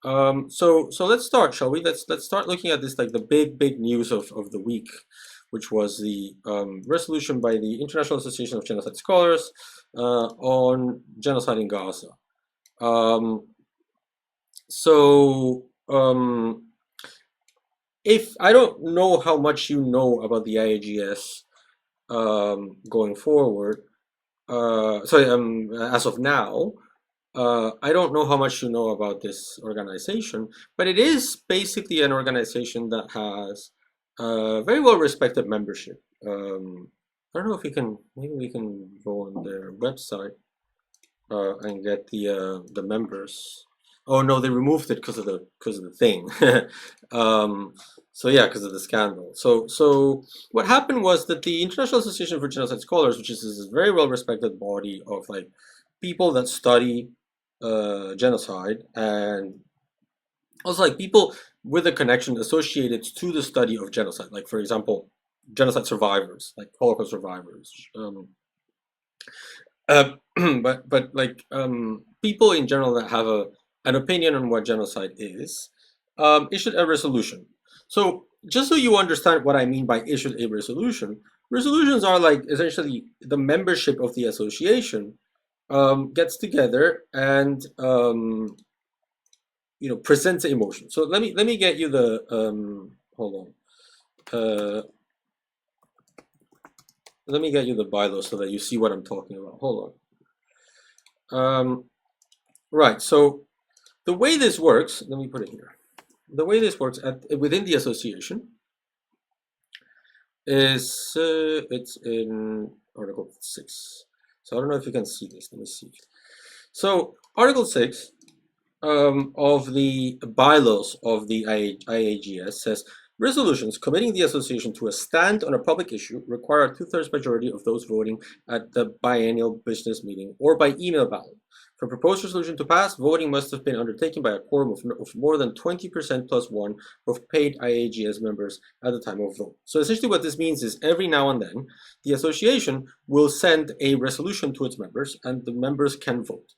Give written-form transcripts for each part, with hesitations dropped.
So let's start, shall we? Let's start looking at this, like the big news of the week, which was the resolution by the International Association of Genocide Scholars on genocide in Gaza. Um, so if I don't know how much you know about the IAGS going forward, as of now. I don't know how much you know about this organization, but it is basically an organization that has very well respected membership. I don't know if we can, maybe we can go on their website and get the members. Oh no, they removed it because of the thing. um, so yeah, because of the scandal. So what happened was that the International Association for Genocide Scholars, which is this very well respected body of like people that study genocide and also like people with a connection associated to the study of genocide, like for example, genocide survivors, like Holocaust survivors. Uh, but like people in general that have an opinion on what genocide is, issued a resolution. So just so you understand what I mean by issued a resolution, resolutions are like essentially the membership of the association gets together and presents an emotion. So let me get you the hold on. Let me get you the bylaws so that you see what I'm talking about. Hold on. Right. So the way this works, let me put it here. The way this works within the association is it's in Article 6. So I don't know if you can see this. Let me see. So Article 6 of the bylaws of the IAGS says resolutions committing the association to a stand on a public issue require a two-thirds majority of those voting at the biennial business meeting or by email ballot. For a proposed resolution to pass, voting must have been undertaken by a quorum of more than 20% plus one of paid IAGS members at the time of vote. So essentially what this means is every now and then, the association will send a resolution to its members and the members can vote.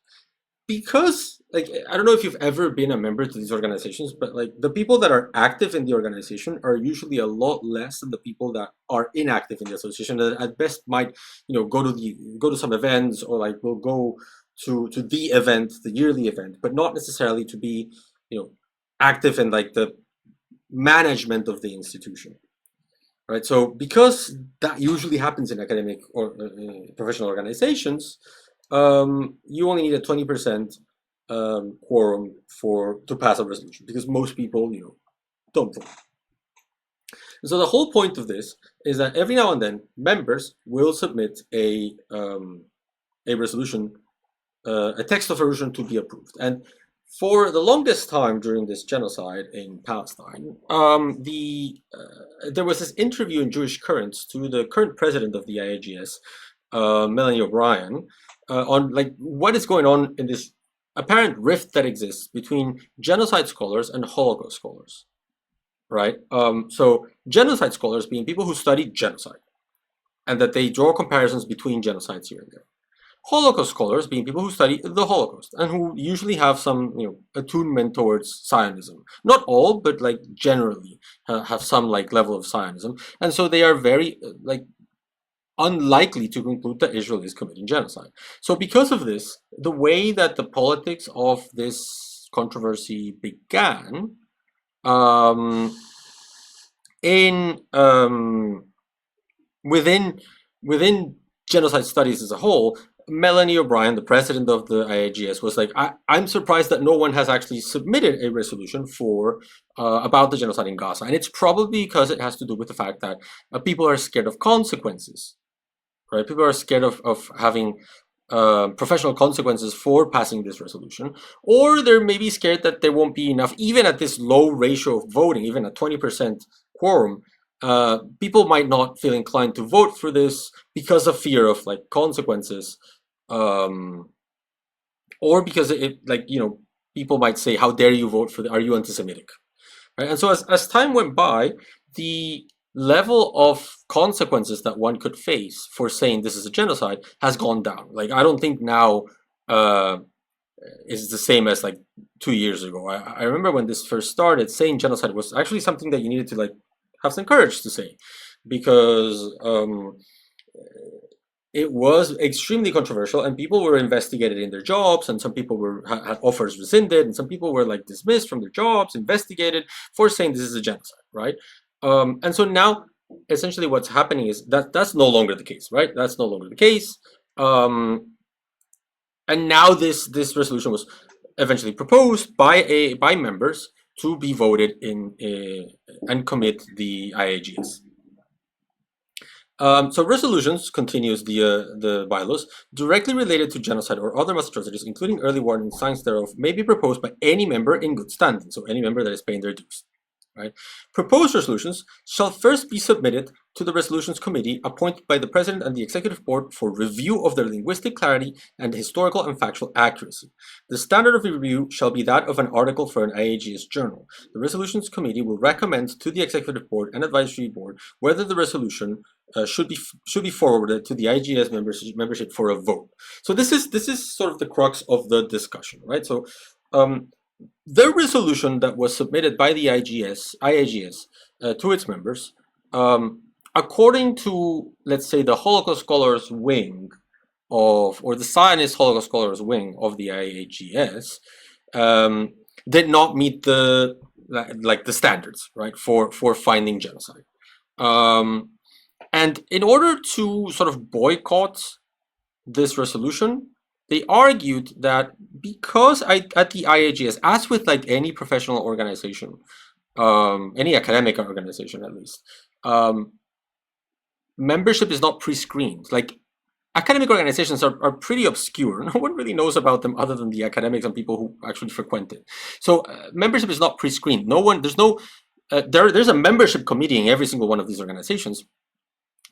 Because, like, I don't know if you've ever been a member to these organizations, but like the people that are active in the organization are usually a lot less than the people that are inactive in the association, that at best might, go to some events or like will go to the event, the yearly event, but not necessarily to be, active in like the management of the institution. Right. So because that usually happens in academic or professional organizations, you only need a 20% quorum to pass a resolution because most people, don't vote. And so the whole point of this is that every now and then members will submit a resolution, a text of a resolution to be approved. And for the longest time during this genocide in Palestine, there was this interview in Jewish Currents to the current president of the IAGS, Melanie O'Brien, on like what is going on in this apparent rift that exists between genocide scholars and Holocaust scholars, right? So genocide scholars being people who study genocide, and that they draw comparisons between genocides here and there. Holocaust scholars being people who study the Holocaust and who usually have some, attunement towards Zionism. Not all, but like generally have some like level of Zionism, and so they are very like unlikely to conclude that Israel is committing genocide. So because of this, the way that the politics of this controversy began in within genocide studies as a whole, Melanie O'Brien, the president of the IAGS, was like, I'm surprised that no one has actually submitted a resolution for about the genocide in Gaza. And it's probably because it has to do with the fact that people are scared of consequences, right? People are scared of having professional consequences for passing this resolution, or they're maybe scared that there won't be enough, even at this low ratio of voting, even at 20% quorum, people might not feel inclined to vote for this because of fear of like consequences, or because people might say, "How dare you vote for? Are you anti-Semitic?" Right? And so as time went by, the level of consequences that one could face for saying this is a genocide has gone down. Like I don't think now is the same as like 2 years ago. I remember when this first started, saying genocide was actually something that you needed to like have some courage to say, because it was extremely controversial, and people were investigated in their jobs, and some people had offers rescinded, and some people were like dismissed from their jobs, investigated for saying this is a genocide, right? And so now, essentially, what's happening is that that's no longer the case, right? That's no longer the case. And now this resolution was eventually proposed by members to be voted in and commit the IAGS. So resolutions, continues the bylaws, directly related to genocide or other mass atrocities, including early warning signs thereof, may be proposed by any member in good standing. So any member that is paying their dues. Right? Proposed resolutions shall first be submitted to the resolutions committee appointed by the president and the executive board for review of their linguistic clarity and historical and factual accuracy. The standard of review shall be that of an article for an IAGS journal. The resolutions committee will recommend to the executive board and advisory board whether the resolution should be forwarded to the IAGS membership for a vote. So this is sort of the crux of the discussion, right? So the resolution that was submitted by the IAGS to its members, according to, let's say, the Holocaust Scholars wing or the Zionist Holocaust Scholars wing of the IAGS, did not meet the standards, right, for finding genocide. And in order to sort of boycott this resolution, they argued that because at the IAGS, as with like any professional organization, any academic organization at least, membership is not pre-screened. Like, academic organizations are pretty obscure. No one really knows about them other than the academics and people who actually frequent it. So membership is not pre-screened. There's a membership committee in every single one of these organizations,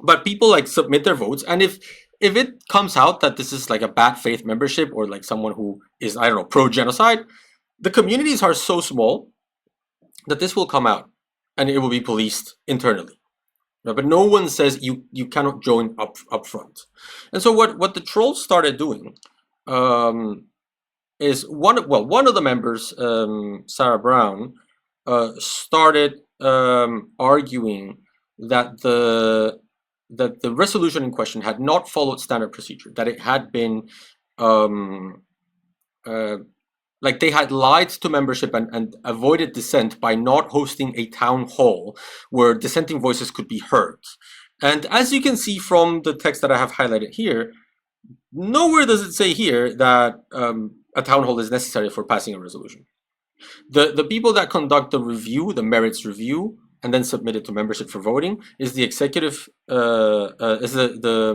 but people like submit their votes, and if it comes out that this is like a bad faith membership or like someone who is, I don't know, pro-genocide, the communities are so small that this will come out and it will be policed internally. But no one says you cannot join up front. And so what the trolls started doing is one of the members, Sarah Brown, started arguing that the resolution in question had not followed standard procedure, that it had been like they had lied to membership and avoided dissent by not hosting a town hall where dissenting voices could be heard. And as you can see from the text that I have highlighted here, nowhere does it say here that a town hall is necessary for passing a resolution. The people that conduct the review, the merits review, and then submit it to membership for voting is the executive, is the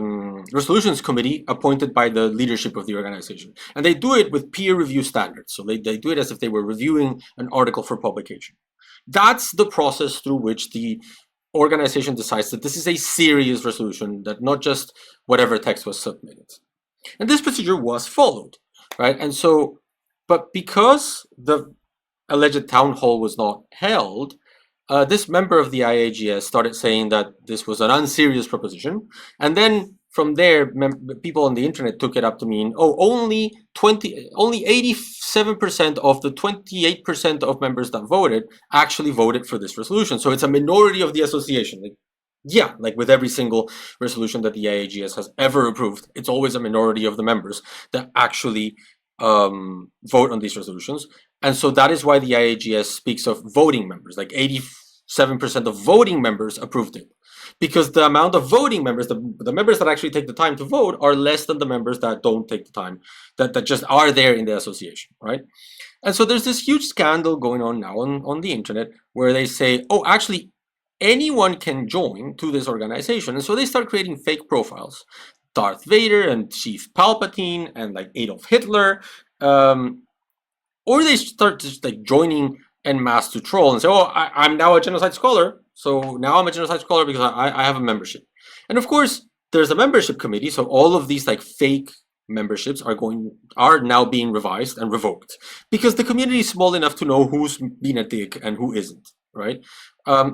resolutions committee appointed by the leadership of the organization. And they do it with peer review standards. So they do it as if they were reviewing an article for publication. That's the process through which the organization decides that this is a serious resolution, that not just whatever text was submitted. And this procedure was followed, right? And so, but because the alleged town hall was not held, this member of the IAGS started saying that this was an unserious proposition, and then from there, people on the internet took it up to mean, oh, only 87% of the 28% of members that voted actually voted for this resolution. So it's a minority of the association. Like, yeah, like with every single resolution that the IAGS has ever approved, it's always a minority of the members that actually vote on these resolutions. And so that is why the IAGS speaks of voting members, like 87% of voting members approved it. Because the amount of voting members, the members that actually take the time to vote, are less than the members that don't take the time, that just are there in the association, right? And so there's this huge scandal going on now on the internet where they say, oh, actually, anyone can join to this organization. And so they start creating fake profiles. Darth Vader and Chief Palpatine and like Adolf Hitler, or they start just like joining en masse to troll and say, oh, I'm now a genocide scholar, so now I'm a genocide scholar because I have a membership. And of course, there's a membership committee, so all of these like fake memberships are now being revised and revoked because the community is small enough to know who's being a dick and who isn't, right?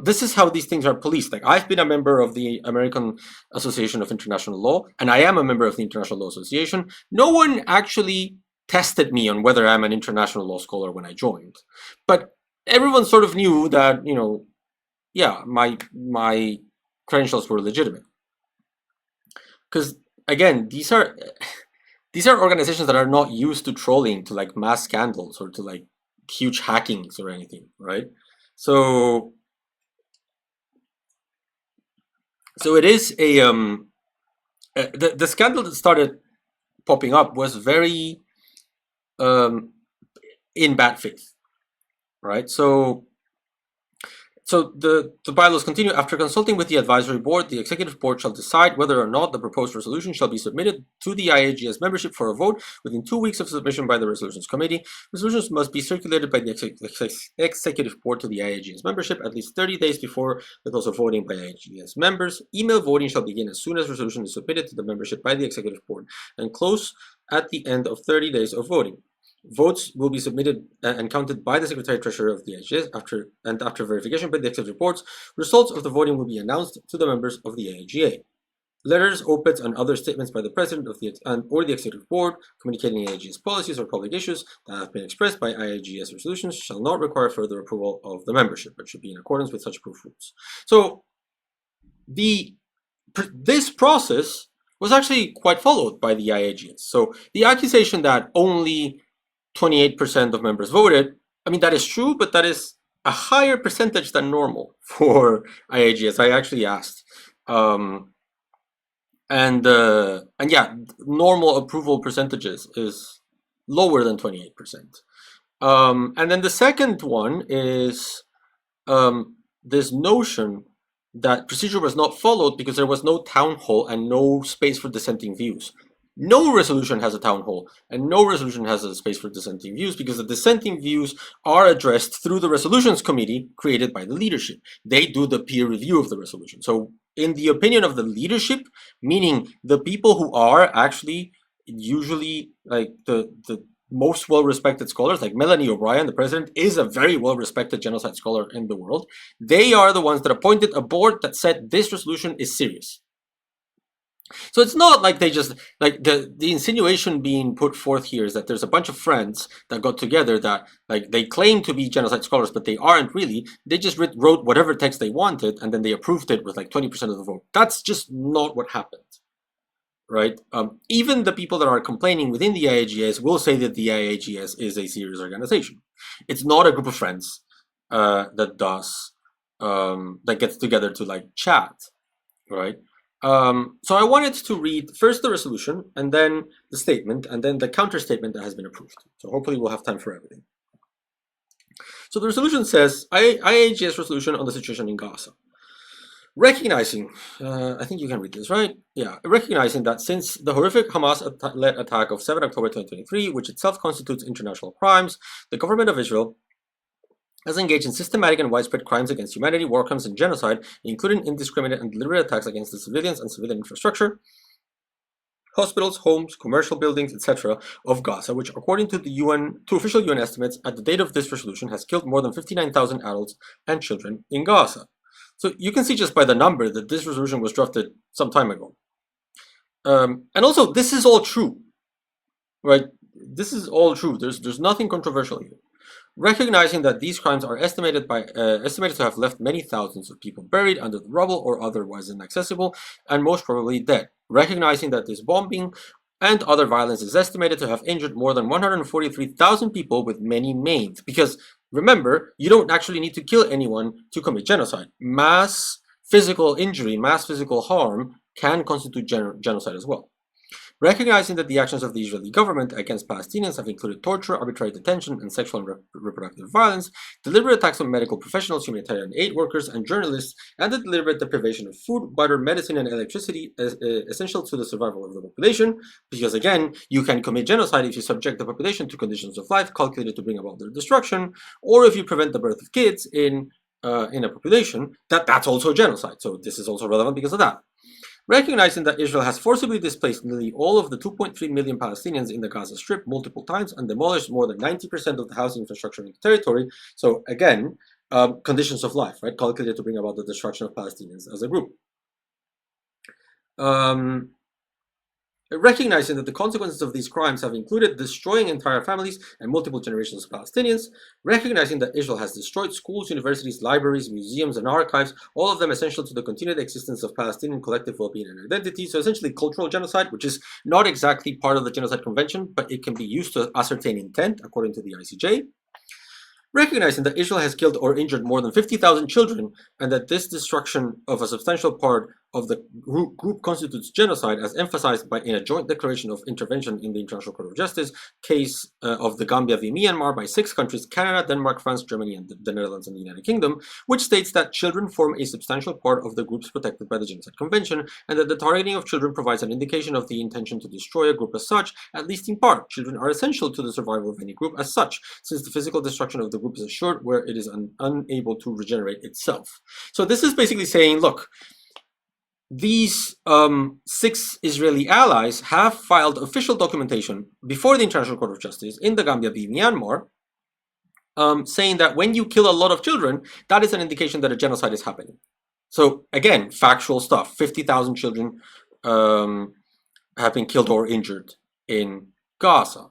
This is how these things are policed. Like, I've been a member of the American Association of International Law, and I am a member of the International Law Association. No one actually tested me on whether I'm an international law scholar when I joined. But everyone sort of knew that, you know, yeah, my credentials were legitimate. Because again, these are organizations that are not used to trolling, to like mass scandals or to like huge hackings or anything, right? So it is a the scandal that started popping up was very in bad faith, right? So the bylaws continue. After consulting with the advisory board, the executive board shall decide whether or not the proposed resolution shall be submitted to the IAGS membership for a vote within 2 weeks of submission by the resolutions committee. Resolutions must be circulated by the executive board to the IAGS membership at least 30 days before the close of voting by IAGS members. Email voting shall begin as soon as resolution is submitted to the membership by the executive board and close at the end of 30 days of voting. Votes will be submitted and counted by the Secretary-Treasurer of the IAGS after verification by the executive boards. Results of the voting will be announced to the members of the IAGA. Letters, op-eds, and other statements by the President of the or the Executive Board communicating IAGS policies or public issues that have been expressed by IAGS resolutions shall not require further approval of the membership, but should be in accordance with such proof rules. So this process was actually quite followed by the IAGS. So the accusation that only 28% of members voted, I mean, that is true, but that is a higher percentage than normal for IAGS. I actually asked. And yeah, normal approval percentages is lower than 28%. And then the second one is this notion that procedure was not followed because there was no town hall and no space for dissenting views. No resolution has a town hall, and no resolution has a space for dissenting views because the dissenting views are addressed through the resolutions committee created by the leadership. They do the peer review of the resolution. So in the opinion of the leadership, meaning the people who are actually usually like the most well-respected scholars, like Melanie O'Brien, the president, is a very well-respected genocide scholar in the world. They are the ones that appointed a board that said this resolution is serious. So it's not like they just, like the insinuation being put forth here is that there's a bunch of friends that got together that like they claim to be genocide scholars, but they aren't really. They just wrote whatever text they wanted and then they approved it with like 20% of the vote. That's just not what happened, right? Even the people that are complaining within the IAGS will say that the IAGS is a serious organization. It's not a group of friends that gets together to like chat, right? So I wanted to read first the resolution and then the statement and then the counter statement that has been approved. So hopefully we'll have time for everything. So the resolution says, IAGS resolution on the situation in Gaza. Recognizing, I think you can read this, right? Yeah, recognizing that since the horrific Hamas-led attack of 7 October 2023, which itself constitutes international crimes, the government of Israel has engaged in systematic and widespread crimes against humanity, war crimes, and genocide, including indiscriminate and deliberate attacks against the civilians and civilian infrastructure, hospitals, homes, commercial buildings, etc. of Gaza, which according to the official UN estimates at the date of this resolution has killed more than 59,000 adults and children in Gaza. So you can see just by the number that this resolution was drafted some time ago. And also, this is all true, right? This is all true. There's nothing controversial here. Recognizing that these crimes are estimated to have left many thousands of people buried under the rubble or otherwise inaccessible, and most probably dead. Recognizing that this bombing and other violence is estimated to have injured more than 143,000 people with many maimed. Because remember, you don't actually need to kill anyone to commit genocide. Mass physical injury, mass physical harm can constitute genocide as well. Recognizing that the actions of the Israeli government against Palestinians have included torture, arbitrary detention, and sexual and reproductive violence, deliberate attacks on medical professionals, humanitarian aid workers, and journalists, and the deliberate deprivation of food, water, medicine, and electricity essential to the survival of the population, because again, you can commit genocide if you subject the population to conditions of life calculated to bring about their destruction, or if you prevent the birth of kids in a population, that's also genocide. So this is also relevant because of that. Recognizing that Israel has forcibly displaced nearly all of the 2.3 million Palestinians in the Gaza Strip multiple times and demolished more than 90% of the housing infrastructure in the territory. So again, conditions of life, right, calculated to bring about the destruction of Palestinians as a group. And recognizing that the consequences of these crimes have included destroying entire families and multiple generations of Palestinians, recognizing that Israel has destroyed schools, universities, libraries, museums, and archives, all of them essential to the continued existence of Palestinian collective well-being and identity. So essentially cultural genocide, which is not exactly part of the Genocide Convention, but it can be used to ascertain intent, according to the ICJ. Recognizing that Israel has killed or injured more than 50,000 children, and that this destruction of a substantial part of the group constitutes genocide, as emphasized in a joint declaration of intervention in the International Court of Justice case of the Gambia v. Myanmar by 6 countries, Canada, Denmark, France, Germany, and the Netherlands and the United Kingdom, which states that children form a substantial part of the groups protected by the Genocide Convention, and that the targeting of children provides an indication of the intention to destroy a group as such, at least in part. Children are essential to the survival of any group as such, since the physical destruction of the group is assured where it is unable to regenerate itself. So this is basically saying, look, these 6 Israeli allies have filed official documentation before the International Court of Justice in the Gambia v. Myanmar, saying that when you kill a lot of children, that is an indication that a genocide is happening. So again, factual stuff. 50,000 children have been killed or injured in Gaza.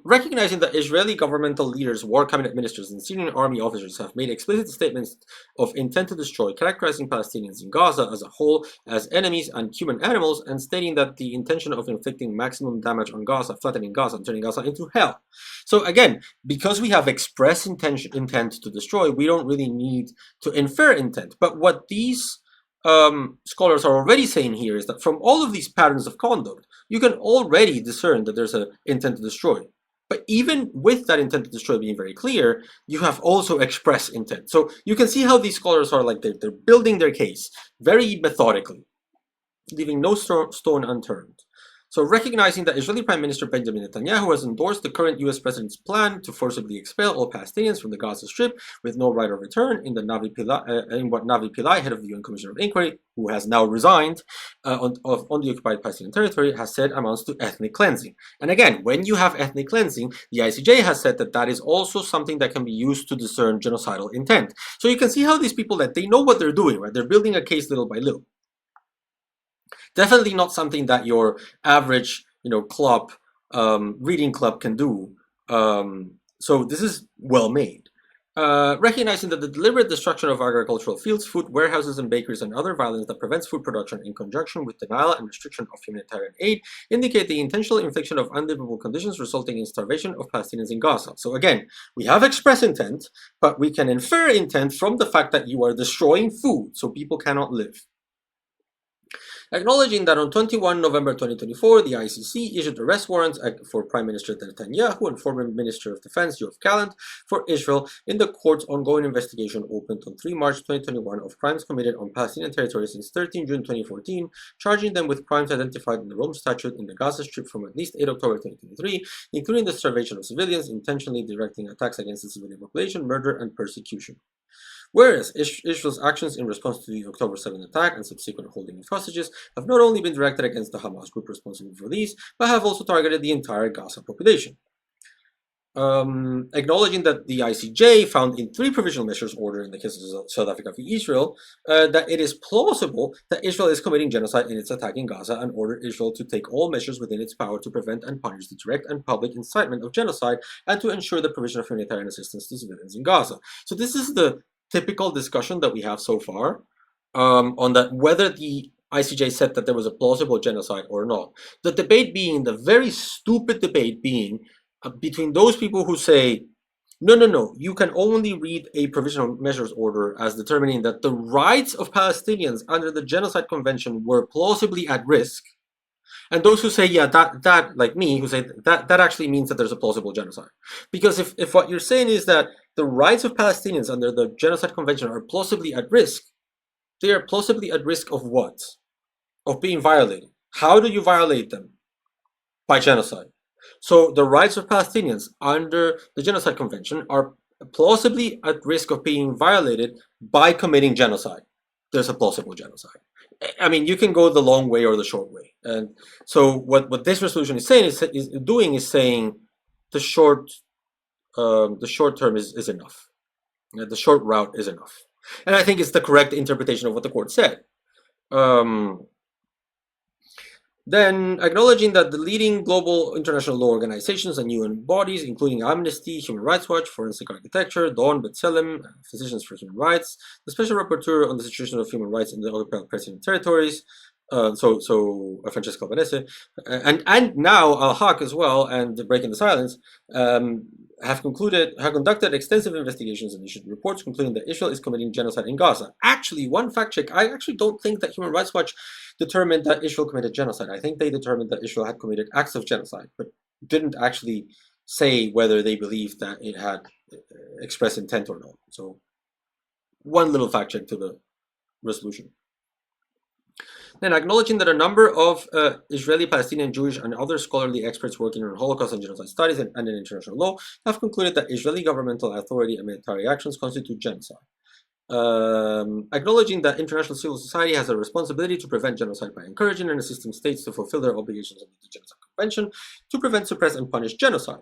Recognizing that Israeli governmental leaders, war cabinet ministers, and senior army officers have made explicit statements of intent to destroy, characterizing Palestinians in Gaza as a whole as enemies and human animals, and stating that the intention of inflicting maximum damage on Gaza, flattening Gaza, and turning Gaza into hell. So again, because we have express intent to destroy, we don't really need to infer intent. But what these scholars are already saying here is that from all of these patterns of conduct, you can already discern that there's an intent to destroy. But even with that intent to destroy being very clear, you have also express intent. So you can see how these scholars are like they're building their case very methodically, leaving no stone unturned. So recognizing that Israeli Prime Minister Benjamin Netanyahu has endorsed the current US President's plan to forcibly expel all Palestinians from the Gaza Strip with no right of return, in what Navi Pillai, head of the UN Commission of Inquiry, who has now resigned on the occupied Palestinian territory, has said amounts to ethnic cleansing. And again, when you have ethnic cleansing, the ICJ has said that that is also something that can be used to discern genocidal intent. So you can see how these people, that they know what they're doing, right? They're building a case little by little. Definitely not something that your average, club, reading club can do. So this is well made. Recognizing that the deliberate destruction of agricultural fields, food warehouses, and bakeries, and other violence that prevents food production in conjunction with denial and restriction of humanitarian aid indicate the intentional infliction of unlivable conditions resulting in starvation of Palestinians in Gaza. So again, we have express intent, but we can infer intent from the fact that you are destroying food so people cannot live. Acknowledging that on 21 November 2024, the ICC issued arrest warrants for Prime Minister Netanyahu and former Minister of Defense Yoav Gallant for Israel in the court's ongoing investigation opened on 3 March 2021 of crimes committed on Palestinian territory since 13 June 2014, charging them with crimes identified in the Rome Statute in the Gaza Strip from at least 8 October 2023, including the starvation of civilians, intentionally directing attacks against the civilian population, murder, and persecution. Whereas Israel's actions in response to the October 7 attack and subsequent holding of hostages have not only been directed against the Hamas group responsible for these, but have also targeted the entire Gaza population. Acknowledging that the ICJ found in 3 provisional measures order in the case of South Africa v. Israel that it is plausible that Israel is committing genocide in its attack in Gaza, and ordered Israel to take all measures within its power to prevent and punish the direct and public incitement of genocide and to ensure the provision of humanitarian assistance to civilians in Gaza. So this is the typical discussion that we have so far on that, whether the ICJ said that there was a plausible genocide or not. The debate being, the very stupid debate being between those people who say, no, you can only read a provisional measures order as determining that the rights of Palestinians under the Genocide Convention were plausibly at risk, and those who say, yeah, that like me, who say that actually means that there's a plausible genocide. Because if what you're saying is that the rights of Palestinians under the Genocide Convention are plausibly at risk, they are plausibly at risk of what? Of being violated. How do you violate them? By genocide. So the rights of Palestinians under the Genocide Convention are plausibly at risk of being violated by committing genocide. There's a plausible genocide. I mean, you can go the long way or the short way. And so what this resolution is saying is saying the short term is enough. The short route is enough. And I think it's the correct interpretation of what the court said. Then, acknowledging that the leading global international law organizations and UN bodies, including Amnesty, Human Rights Watch, Forensic Architecture, Dawn, B'Tselem, Physicians for Human Rights, the Special Rapporteur on the Situation of Human Rights in the Occupied Palestinian Territories, Francesco Albanese, and now Al-Haq as well, and Breaking the Silence, have conducted extensive investigations and issued reports concluding that Israel is committing genocide in Gaza. Actually, one fact check, I actually don't think that Human Rights Watch determined that Israel committed genocide. I think they determined that Israel had committed acts of genocide, but didn't actually say whether they believed that it had expressed intent or not. So one little fact check to the resolution. Then, acknowledging that a number of Israeli, Palestinian, Jewish, and other scholarly experts working on Holocaust and genocide studies and in international law have concluded that Israeli governmental authority and military actions constitute genocide. Acknowledging that international civil society has a responsibility to prevent genocide by encouraging and assisting states to fulfill their obligations under the Genocide Convention to prevent, suppress, and punish genocide.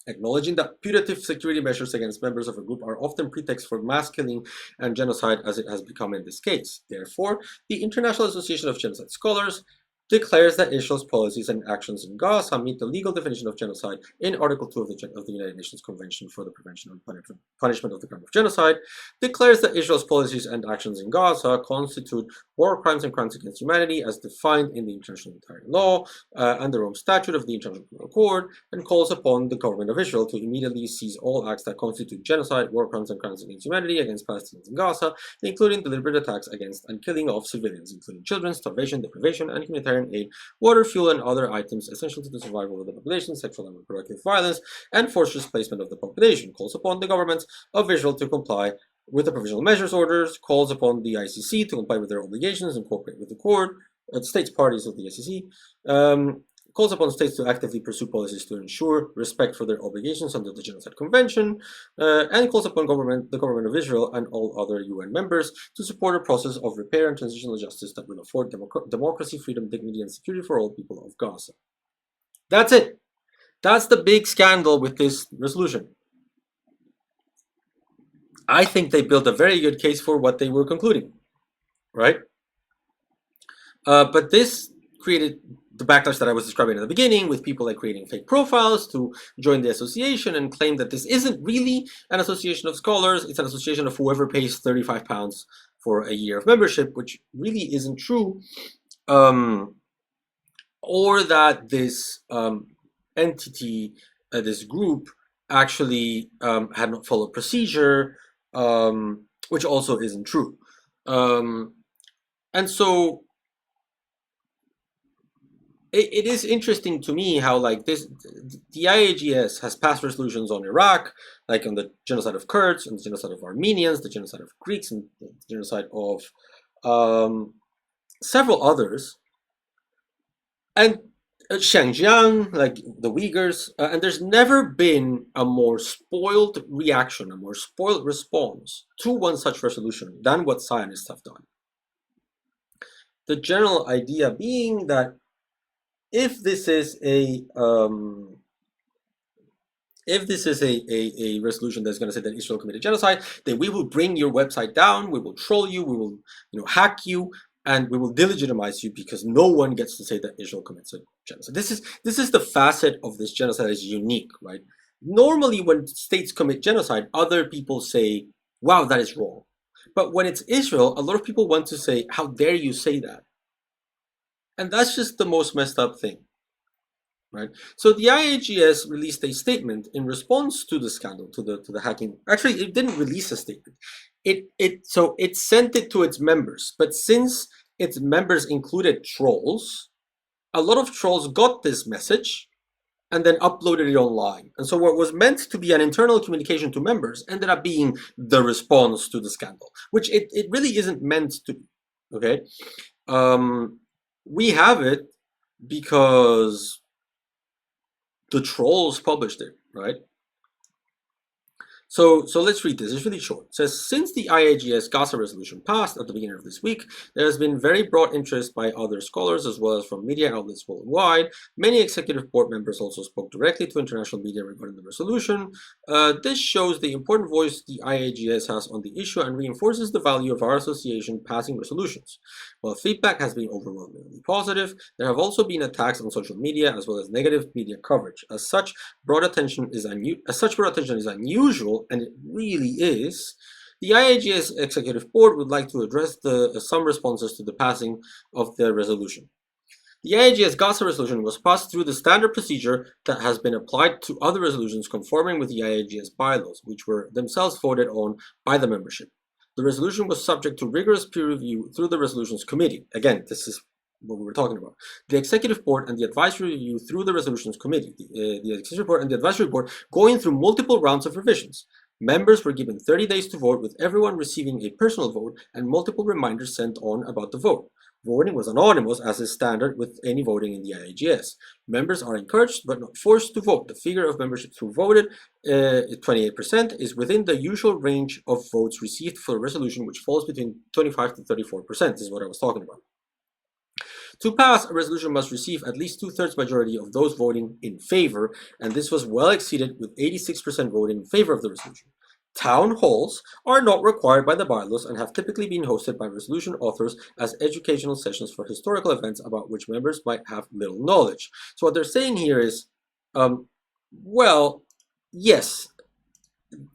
Acknowledging that putative security measures against members of a group are often pretext for mass killing and genocide, as it has become in this case. Therefore, the International Association of Genocide Scholars declares that Israel's policies and actions in Gaza meet the legal definition of genocide in Article 2 of the United Nations Convention for the Prevention and Punishment of the Crime of Genocide, declares that Israel's policies and actions in Gaza constitute war crimes and crimes against humanity as defined in the international humanitarian law and the Rome Statute of the International Criminal Court, and calls upon the government of Israel to immediately seize all acts that constitute genocide, war crimes, and crimes against humanity against Palestinians in Gaza, including deliberate attacks against and killing of civilians, including children, starvation, deprivation, and humanitarian aid, water, fuel, and other items essential to the survival of the population, sexual and reproductive violence, and forced displacement of the population. Calls upon the government of Israel to comply with the provisional measures orders, calls upon the ICC to comply with their obligations and cooperate with the court, states parties of the ICC, calls upon states to actively pursue policies to ensure respect for their obligations under the Genocide Convention, and calls upon the government of Israel and all other UN members to support a process of repair and transitional justice that will afford democracy, freedom, dignity, and security for all people of Gaza. That's it. That's the big scandal with this resolution. I think they built a very good case for what they were concluding, right? But this created the backlash that I was describing at the beginning, with people like creating fake profiles to join the association and claim that this isn't really an association of scholars, it's an association of whoever pays £35 for a year of membership, which really isn't true, or that this entity, this group, actually had not followed procedure, which also isn't true. And so it is interesting to me how, like, the IAGS has passed resolutions on Iraq, like on the genocide of Kurds, and the genocide of Armenians, the genocide of Greeks, and the genocide of several others, and Xinjiang, like the Uyghurs, and there's never been a more spoiled reaction, a more spoiled response to one such resolution than what Zionists have done. The general idea being that if this is a resolution that's going to say that Israel committed genocide, then we will bring your website down, we will troll you, we will hack you, and we will delegitimize you, because no one gets to say that Israel commits a genocide. This is the facet of this genocide is unique, right? Normally, when states commit genocide, other people say, "Wow, that is wrong." But when it's Israel, a lot of people want to say, "How dare you say that?" And that's just the most messed up thing, right? So the IAGS released a statement in response to the scandal, to the hacking. Actually, it didn't release a statement. It sent it to its members, but since its members included trolls, a lot of trolls got this message and then uploaded it online. And so what was meant to be an internal communication to members ended up being the response to the scandal, which it really isn't meant to be, okay? We have it because the trolls published it, right? So let's read this. It's really short. It says, since the IAGS Gaza resolution passed at the beginning of this week, there has been very broad interest by other scholars as well as from media outlets worldwide. Many executive board members also spoke directly to international media regarding the resolution. This shows the important voice the IAGS has on the issue and reinforces the value of our association passing resolutions. While feedback has been overwhelmingly positive, there have also been attacks on social media as well as negative media coverage. As such, broad attention is unusual, and it really is. The IAGS Executive Board would like to address some responses to the passing of the resolution. The IAGS Gaza resolution was passed through the standard procedure that has been applied to other resolutions conforming with the IAGS bylaws, which were themselves voted on by the membership. The resolution was subject to rigorous peer review through the Resolutions Committee. Again, this is what we were talking about. The Executive Board and the Advisory Review through the Resolutions Committee. The Executive Board and the Advisory Board going through multiple rounds of revisions. Members were given 30 days to vote, with everyone receiving a personal vote and multiple reminders sent on about the vote. Voting was anonymous, as is standard with any voting in the IAGS. Members are encouraged but not forced to vote. The figure of memberships who voted, 28%, is within the usual range of votes received for a resolution, which falls between 25 to 34%. This is what I was talking about. To pass, a resolution must receive at least 2/3 majority of those voting in favor, and this was well exceeded with 86% voting in favor of the resolution. Town halls are not required by the bylaws and have typically been hosted by resolution authors as educational sessions for historical events about which members might have little knowledge. So what they're saying here is, well, yes,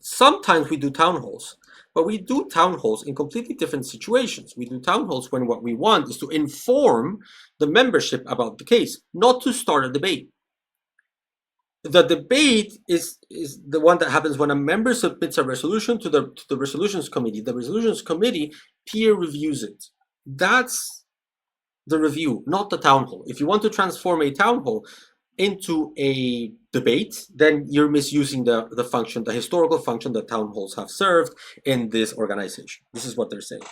sometimes we do town halls, but we do town halls in completely different situations. We do town halls when what we want is to inform the membership about the case, not to start a debate. The debate is the one that happens when a member submits a resolution to the Resolutions Committee. The Resolutions Committee peer reviews it. That's the review, not the town hall. If you want to transform a town hall into a debate, then you're misusing the function, the historical function that town halls have served in this organization. This is what they're saying.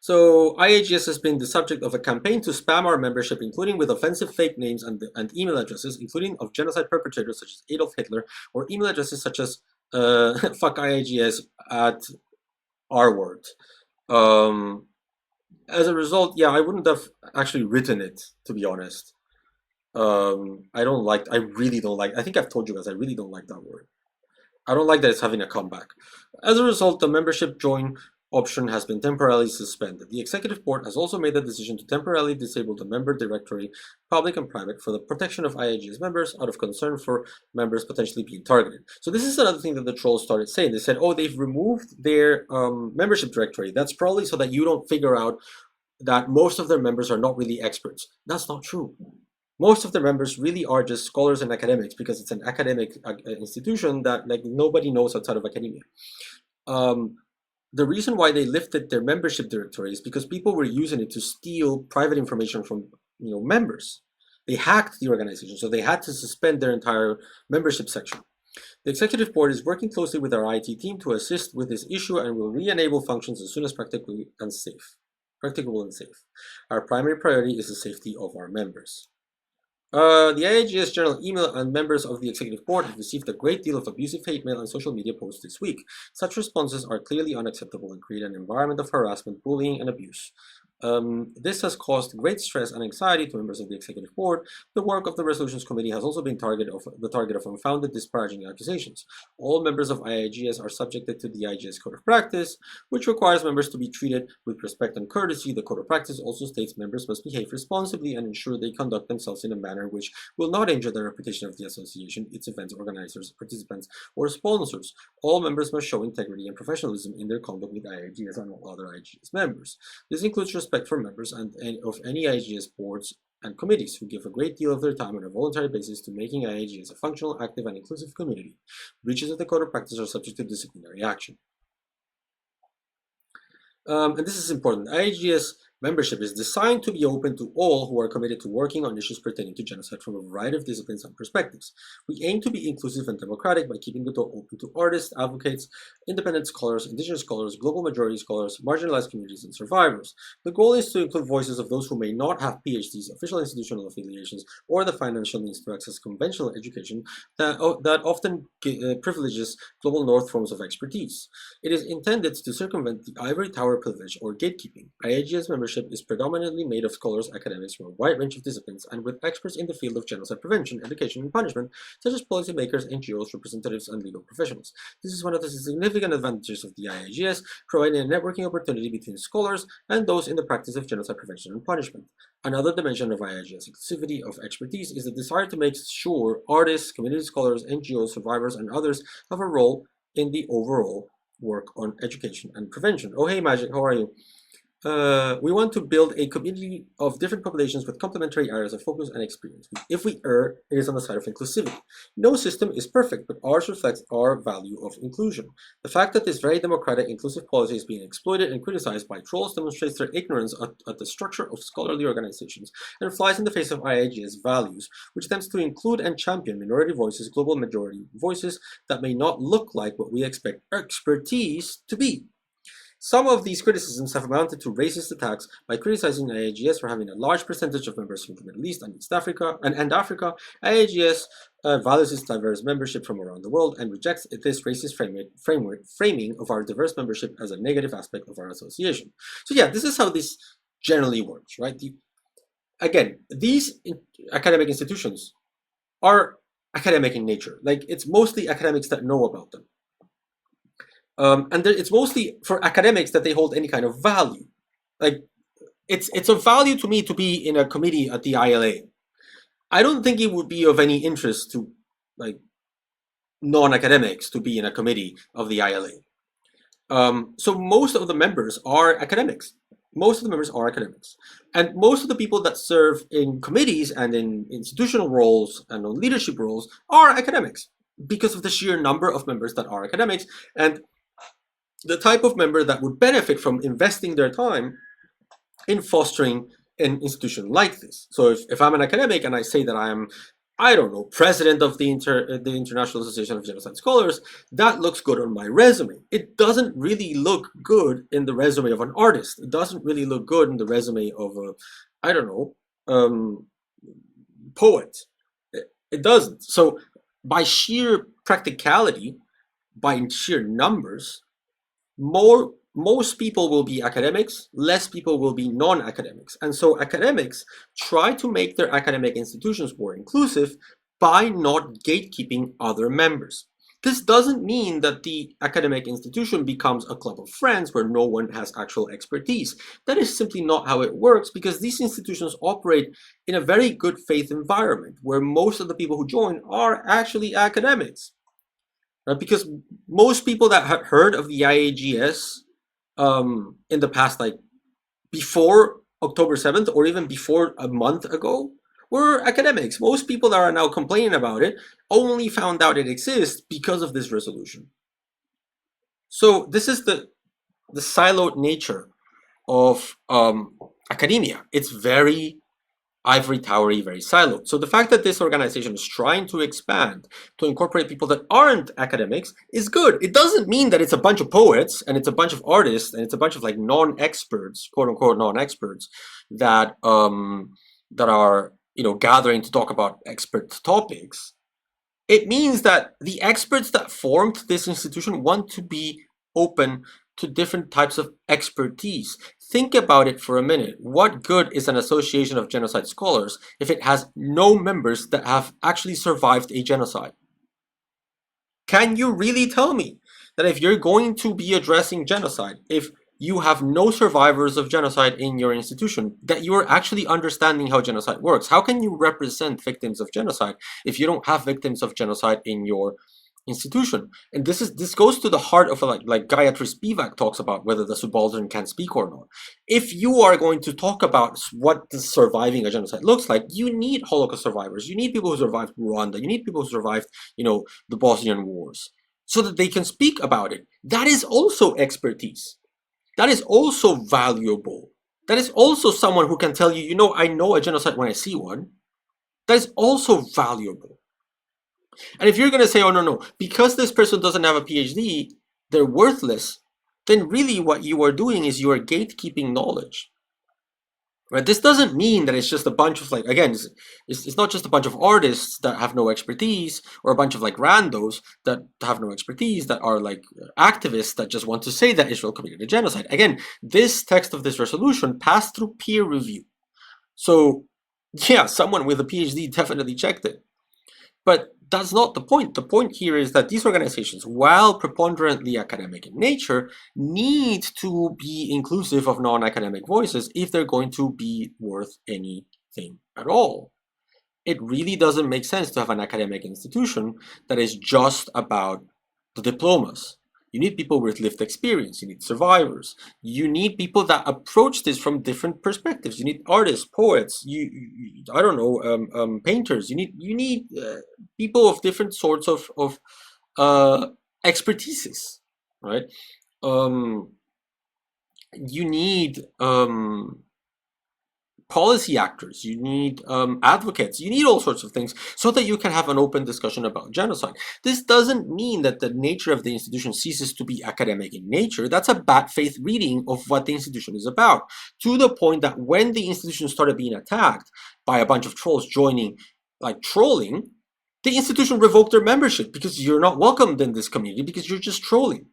So IAGS has been the subject of a campaign to spam our membership, including with offensive fake names and email addresses, including of genocide perpetrators such as Adolf Hitler, or email addresses such as fuck IAGS at R word. As a result, yeah, I wouldn't have actually written it, to be honest. I really don't like, I think I've told you guys, I really don't like that word. I don't like that it's having a comeback. As a result, the membership join option has been temporarily suspended. The Executive Board has also made the decision to temporarily disable the member directory, public and private, for the protection of IAGS members out of concern for members potentially being targeted. So this is another thing that the trolls started saying. They said, oh, they've removed their membership directory. That's probably so that you don't figure out that most of their members are not really experts. That's not true. Most of the members really are just scholars and academics, because it's an academic institution that like nobody knows outside of academia. The reason why they lifted their membership directory is because people were using it to steal private information from members. They hacked the organization, so they had to suspend their entire membership section. The Executive Board is working closely with our IT team to assist with this issue and will re-enable functions as soon as practicable and safe. Our primary priority is the safety of our members. The IAGS General Email and members of the Executive Board have received a great deal of abusive hate mail and social media posts this week. Such responses are clearly unacceptable and create an environment of harassment, bullying, and abuse. This has caused great stress and anxiety to members of the Executive Board. The work of the Resolutions Committee has also been the target of unfounded, disparaging accusations. All members of IAGS are subjected to the IAGS Code of Practice, which requires members to be treated with respect and courtesy. The Code of Practice also states members must behave responsibly and ensure they conduct themselves in a manner which will not injure the reputation of the association, its event organizers, participants, or sponsors. All members must show integrity and professionalism in their conduct with IAGS and all other IAGS members. This includes respect for members and of any IAGS boards and committees who give a great deal of their time on a voluntary basis to making IAGS a functional, active, and inclusive community. Breaches of the Code of Practice are subject to disciplinary action. And this is important. IAGS Membership is designed to be open to all who are committed to working on issues pertaining to genocide from a variety of disciplines and perspectives. We aim to be inclusive and democratic by keeping the door open to artists, advocates, independent scholars, indigenous scholars, global majority scholars, marginalized communities, and survivors. The goal is to include voices of those who may not have PhDs, official institutional affiliations, or the financial means to access conventional education that often privileges global north forms of expertise. It is intended to circumvent the ivory tower privilege or gatekeeping. IAGS membership is predominantly made of scholars, academics from a wide range of disciplines, and with experts in the field of genocide prevention, education, and punishment, such as policymakers, NGOs, representatives, and legal professionals. This is one of the significant advantages of the IAGS, providing a networking opportunity between scholars and those in the practice of genocide prevention and punishment. Another dimension of IAGS inclusivity of expertise is the desire to make sure artists, community scholars, NGOs, survivors, and others have a role in the overall work on education and prevention. Oh, hey, Magic, how are you? We want to build a community of different populations with complementary areas of focus and experience. If we err, it is on the side of inclusivity. No system is perfect, but ours reflects our value of inclusion. The fact that this very democratic, inclusive policy is being exploited and criticized by trolls demonstrates their ignorance at the structure of scholarly organizations and flies in the face of IAG's values, which tends to include and champion minority voices, global majority voices that may not look like what we expect expertise to be. Some of these criticisms have amounted to racist attacks by criticizing IAGS for having a large percentage of members from the Middle East and East Africa and Africa. IAGS values its diverse membership from around the world and rejects this racist framing of our diverse membership as a negative aspect of our association. So yeah, this is how this generally works, right? Again, these academic institutions are academic in nature. Like, it's mostly academics that know about them. And it's mostly for academics that they hold any kind of value. Like, it's of value to me to be in a committee at the ILA. I don't think it would be of any interest to, like, non-academics to be in a committee of the ILA. So most of the members are academics. Most of the members are academics. And most of the people that serve in committees and in institutional roles and on leadership roles are academics because of the sheer number of members that are academics and the type of member that would benefit from investing their time in fostering an institution like this. So if I'm an academic and I say that I am, I don't know, president of the International Association of Genocide Scholars, that looks good on my resume. It doesn't really look good in the resume of an artist. It doesn't really look good in the resume of a, I don't know, poet. It doesn't. So by sheer practicality, by sheer numbers, most people will be academics, less people will be non-academics. And so academics try to make their academic institutions more inclusive by not gatekeeping other members. This doesn't mean that the academic institution becomes a club of friends where no one has actual expertise. That is simply not how it works, because these institutions operate in a very good faith environment where most of the people who join are actually academics. Because most people that have heard of the IAGS in the past, like before October 7th or even before a month ago, were academics. Most people that are now complaining about it only found out it exists because of this resolution. So this is the siloed nature of academia. It's very ivory towery, very siloed. So the fact that this organization is trying to expand to incorporate people that aren't academics is good. It doesn't mean that it's a bunch of poets and it's a bunch of artists and it's a bunch of like non-experts, quote unquote non-experts, that that are, you know, gathering to talk about expert topics. It means that the experts that formed this institution want to be open to different types of expertise. Think about it for a minute. What good is an association of genocide scholars if it has no members that have actually survived a genocide? Can you really tell me that if you're going to be addressing genocide, if you have no survivors of genocide in your institution, that you are actually understanding how genocide works? How can you represent victims of genocide if you don't have victims of genocide in your institution? And this goes to the heart of like Gayatri Spivak talks about whether the subaltern can speak or not. If you are going to talk about what does surviving a genocide looks like, you need Holocaust survivors, you need people who survived Rwanda, you need people who survived, you know, the Bosnian Wars, so that they can speak about it. That is also expertise. That is also valuable. that is also someone who can tell you, you know, I know a genocide when I see one. That is also valuable. And if you're going to say, oh, no, because this person doesn't have a PhD, they're worthless, then really what you are doing is you are gatekeeping knowledge. Right? This doesn't mean that it's just a bunch of, like, again, it's not just a bunch of artists that have no expertise, or a bunch of like randos that have no expertise, that are like activists that just want to say that Israel committed a genocide. Again, this text of this resolution passed through peer review. So yeah, someone with a PhD definitely checked it. But that's not the point. The point here is that these organizations, while preponderantly academic in nature, need to be inclusive of non-academic voices if they're going to be worth anything at all. It really doesn't make sense to have an academic institution that is just about the diplomas. You need people with lived experience. You need survivors. You need people that approach this from different perspectives. You need artists, poets. I don't know, painters. You need people of different sorts of expertises, right? You need policy actors, you need advocates, you need all sorts of things so that you can have an open discussion about genocide. This doesn't mean that the nature of the institution ceases to be academic in nature. That's a bad faith reading of what the institution is about, to the point that when the institution started being attacked by a bunch of trolls joining, like trolling, the institution revoked their membership because you're not welcomed in this community because you're just trolling.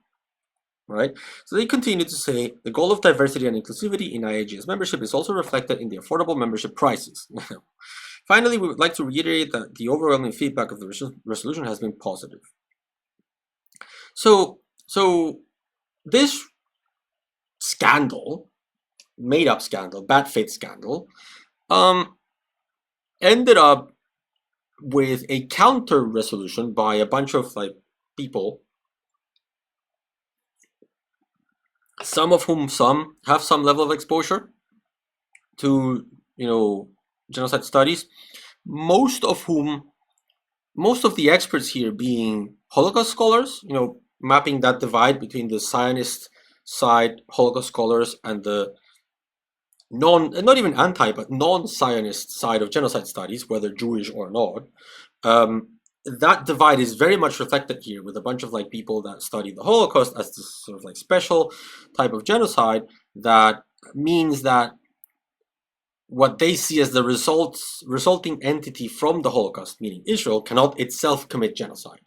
Right? So they continue to say the goal of diversity and inclusivity in IAGS membership is also reflected in the affordable membership prices. Finally, we would like to reiterate that the overwhelming feedback of the resolution has been positive. So this scandal, made-up scandal, bad faith scandal, ended up with a counter resolution by a bunch of like people, some of whom have some level of exposure to, you know, genocide studies, most of the experts here being Holocaust scholars, you know, mapping that divide between the Zionist side Holocaust scholars and the not even anti, but non-Zionist side of genocide studies, whether Jewish or not. That divide is very much reflected here, with a bunch of like people that study the Holocaust as this sort of like special type of genocide that means that what they see as the resulting entity from the Holocaust, meaning Israel, cannot itself commit genocide.